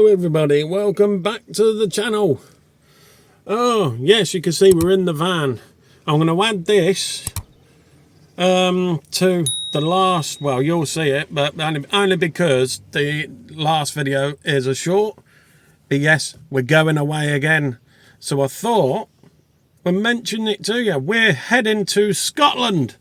everybody, welcome back to the channel. Oh yes, you can see we're in the van. I'm going to add this to the last, well, you'll see it, but only because the last video is a short. But yes, we're going away again, so I thought we'd mention it to you. We're heading to Scotland.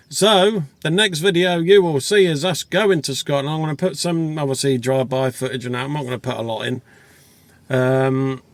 So the next video you will see is us going to Scotland. I'm going to put some, obviously, drive-by footage and that. I'm not going to put a lot in.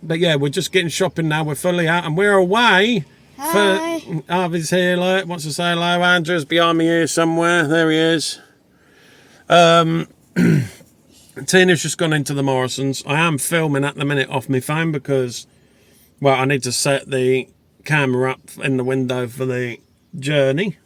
But yeah, we're just getting shopping now. We're fully out and we're away. Hi. Harvey's here, like, wants to say hello. Andrew's behind me here somewhere. There he is. Tina's just gone into the Morrisons. I am filming at the minute off my phone because, well, I need to set the camera up in the window for the journey.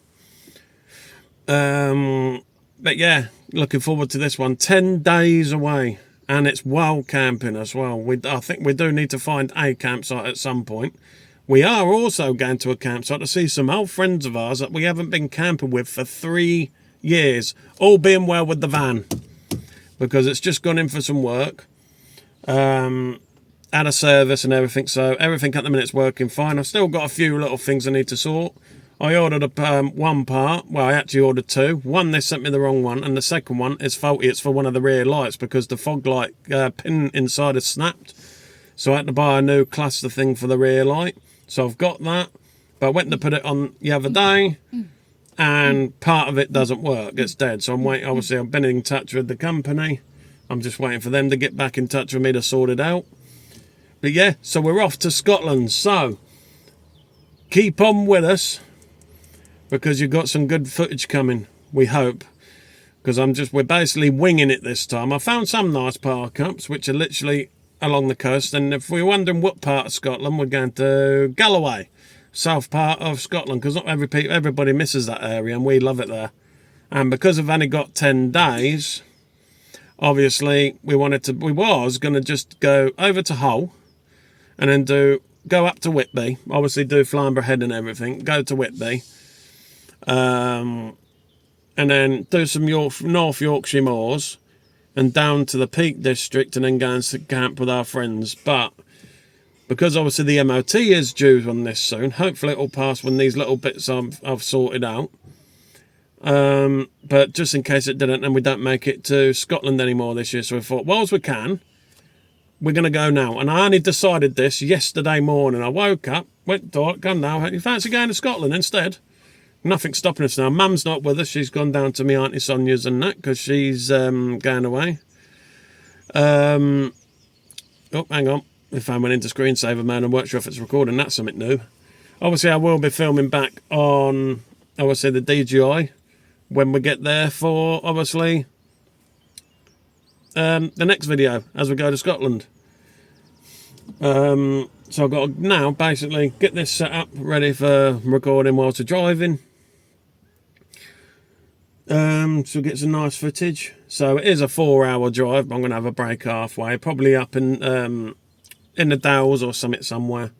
But yeah, looking forward to this one. 10 days away, and it's wild camping as well. I think we do need to find a campsite at some point. We are also going to a campsite to see some old friends of ours that we haven't been camping with for 3 years, all being well with the van, because it's just gone in for some work, had a service and everything, so everything at the minute's working fine. I've still got a few little things I need to sort. I ordered one part. Well, I actually ordered two. One, they sent me the wrong one, and the second one is faulty. It's for one of the rear lights because the fog light pin inside has snapped. So I had to buy a new cluster thing for the rear light. So I've got that, but I went to put it on the other day, and part of it doesn't work. It's dead. So I'm waiting. Obviously, I've been in touch with the company. I'm just waiting for them to get back in touch with me to sort it out. But yeah, so we're off to Scotland. So keep on with us, because you've got some good footage coming, we hope. Because we're basically winging it this time. I found some nice park-ups, which are literally along the coast. And if we're wondering what part of Scotland, we're going to Galloway, south part of Scotland, because not everybody misses that area, and we love it there. And because I've only got 10 days, obviously we was going to just go over to Hull, and then go up to Whitby, obviously do Flamborough Head and everything, go to Whitby, and then do some North Yorkshire moors and down to the Peak District, and then go and camp with our friends. But because obviously the MOT is due on this soon, hopefully it'll pass when these little bits I've sorted out. But just in case it didn't, and we don't make it to Scotland anymore this year, so we thought, whilst we can, we're going to go now. And I only decided this yesterday morning. I woke up, went to come now, you fancy going to Scotland instead? Nothing's stopping us now. Mum's not with us. She's gone down to me Auntie Sonia's and that, because she's going away. Oh, hang on. My phone went into screensaver mode. I'm not sure if it's recording. That's something new. Obviously, I will be filming back on, obviously, the DJI when we get there for, obviously, the next video as we go to Scotland. So I've got to now basically get this set up, ready for recording whilst we're driving. So get some nice footage. So it is a 4-hour drive, but I'm going to have a break halfway, probably up in the Dales or somewhere.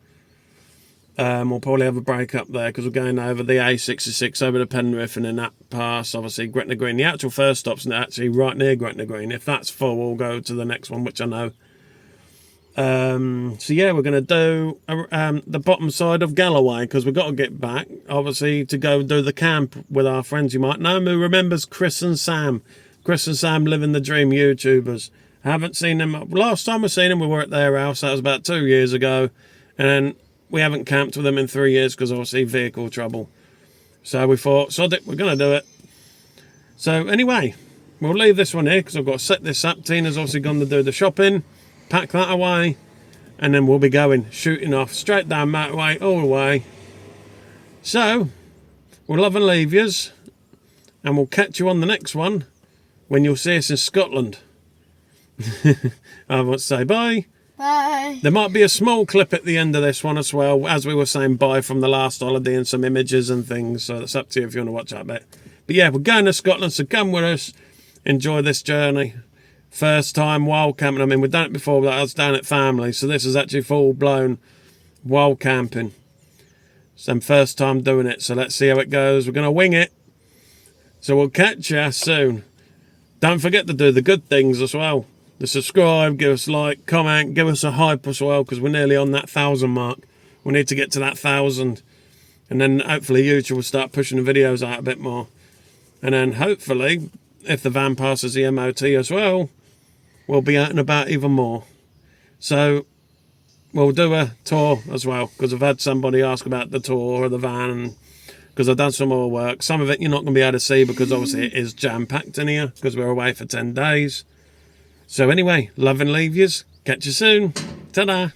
We'll probably have a break up there because we're going over the A66 over the Penrith and then that pass, obviously Gretna Green. The actual first stop's actually right near Gretna Green. If that's full, we'll go to the next one, which I know. So yeah, we're going to do the bottom side of Galloway, because we've got to get back, obviously, to go do the camp with our friends. You might know who remembers Chris and Sam. Chris and Sam Living the Dream YouTubers. I haven't seen them. Last time we seen them, we were at their house. That was about 2 years ago. And we haven't camped with them in 3 years because obviously vehicle trouble. So we thought, sod it, we're going to do it. So anyway, we'll leave this one here because I've got to set this up. Tina's obviously gone to do the shopping. Pack that away, and then we'll be shooting off straight down motorway all the way. So we'll love and leave yous, and we'll catch you on the next one when you'll see us in Scotland. I want to say bye. Bye. There might be a small clip at the end of this one as well, as we were saying bye from the last holiday, and some images and things, so it's up to you if you want to watch that bit. But yeah, we're going to Scotland, so come with us, enjoy this journey. First time wild camping. I mean, we've done it before, but I was down at family, so this is actually full-blown wild camping. So first time doing it, so let's see how it goes. We're going to wing it, so we'll catch you soon. Don't forget to do the good things as well. the subscribe, give us a like, comment, give us a hype as well, because we're nearly on that 1,000 mark. We need to get to that 1,000, and then hopefully YouTube will start pushing the videos out a bit more. And then hopefully, if the van passes the MOT as well, we'll be out and about even more. So we'll do a tour as well, because I've had somebody ask about the tour of the van, because I've done some more work. Some of it you're not going to be able to see, because obviously it is jam-packed in here, because we're away for 10 days. So anyway, love and leave yous. Catch you soon. Ta-da.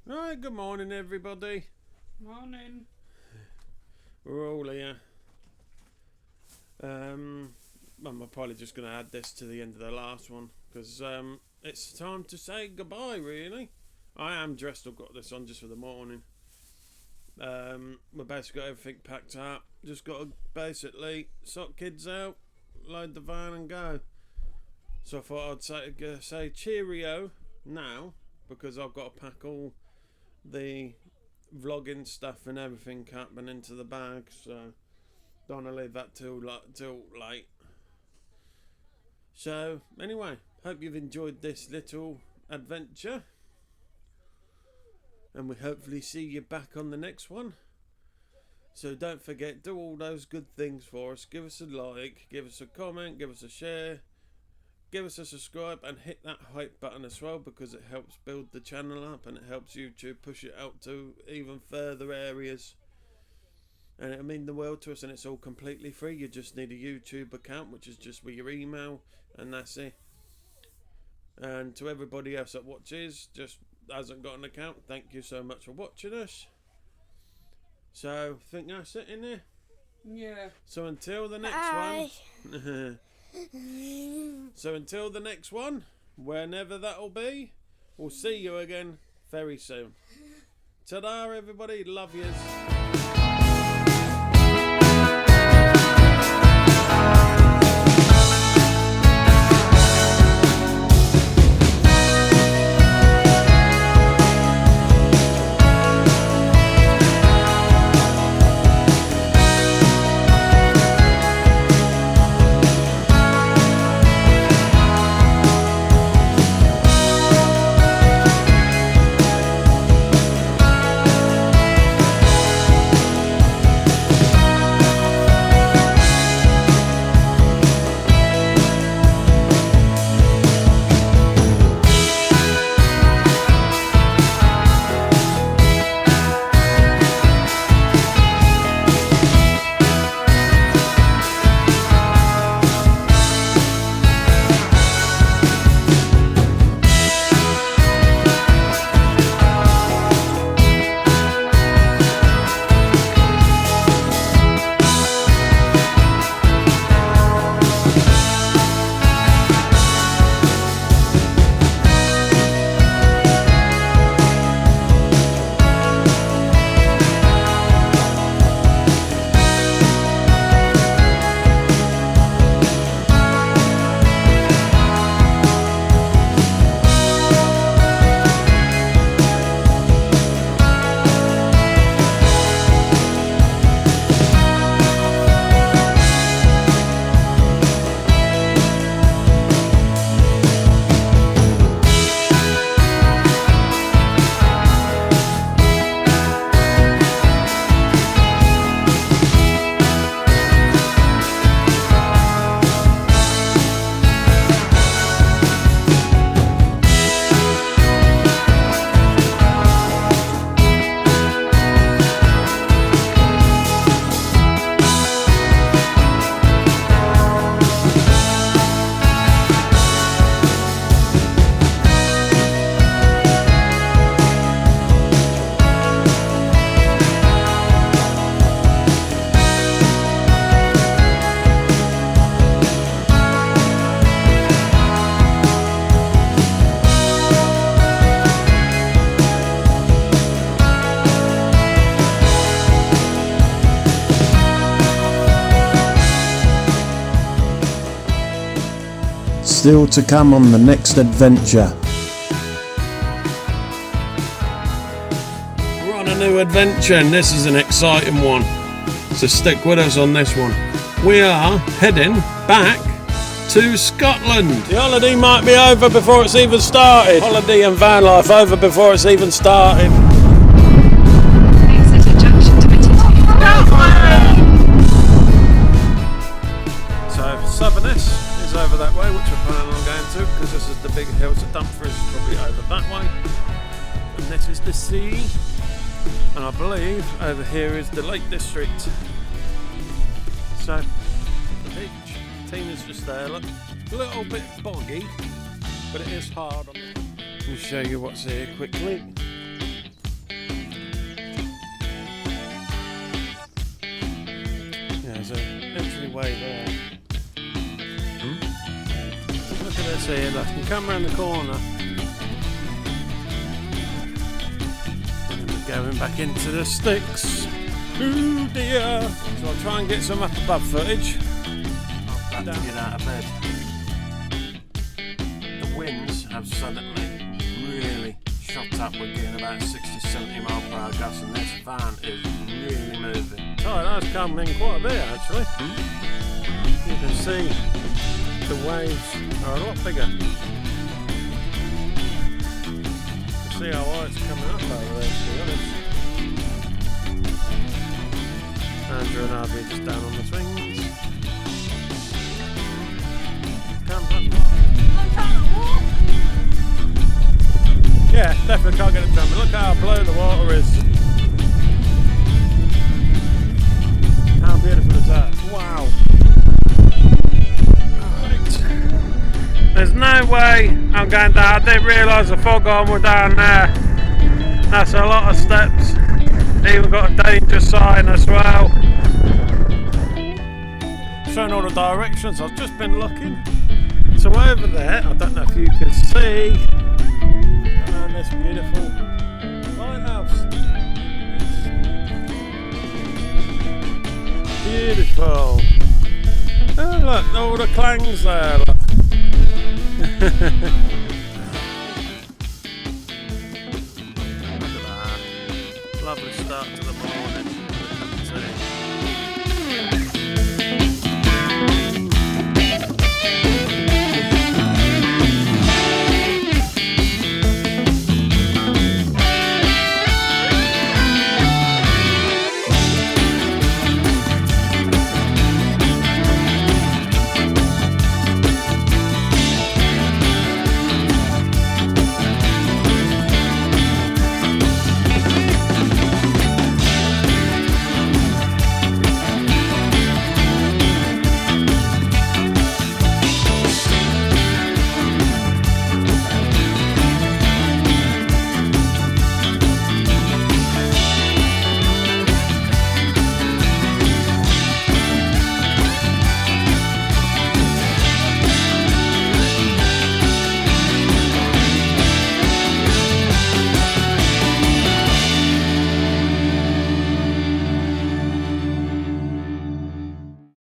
Right, good morning everybody. Morning. We're all here. I'm probably just going to add this to the end of the last one, because it's time to say goodbye, really. I am dressed, I've got this on just for the morning. We've basically got everything packed up. Just got to basically sort kids out, load the van and go. So I thought I'd say cheerio now, because I've got to pack all the vlogging stuff and everything up and into the bag, so don't want to leave that till late. So anyway, hope you've enjoyed this little adventure, and we hopefully see you back on the next one. So don't forget, do all those good things for us. Give us a like, give us a comment, give us a share, give us a subscribe, and hit that hype button as well, because it helps build the channel up and it helps YouTube push it out to even further areas. And it'll mean the world to us, and it's all completely free. You just need a YouTube account, which is just with your email, and that's it. And to everybody else that watches, just hasn't got an account, thank you so much for watching us. So, think that's it in there? Yeah. So until the next one. So until the next one, whenever that'll be, we'll see you again very soon. Ta-da everybody, love yous. Still to come on the next adventure. We're on a new adventure, and this is an exciting one. So stick with us on this one. We are heading back to Scotland. The holiday might be over before it's even started. Holiday and van life over before it's even started. Exit at junction 22. So Southerness is over that way, which we're planning on going to, because this is the big hill. So Dumfries is probably over that way. And this is the sea. And I believe over here is the Lake District. So, the beach. Tina's just there, look. A little bit boggy, but it is hard on it. Let me show you what's here quickly. Yeah, there's an entryway there. Look at this here, look. You can come around the corner. And we're going back into the sticks. Oh dear! So I'll try and get some up above footage. I'll have to get out of bed. The winds have suddenly really shot up. We're getting about 60-70 mile per hour gusts, and this van is really moving. Oh, that's coming quite a bit actually. You can see the waves are a lot bigger. You can see how high it's coming up over there, to be honest. Andrew and Harvey just down on the swings. Comes up. Yeah, definitely can't get it jumping. Look how blue the water is. How beautiful is that? Wow. Right. There's no way I'm going down. I didn't realise the fog arm were down there. That's a lot of steps. Even got a danger sign as well. Showing all the directions, I've just been looking. So over there, I don't know if you can see, this beautiful lighthouse. Beautiful. Oh look, all the clangs there. Look.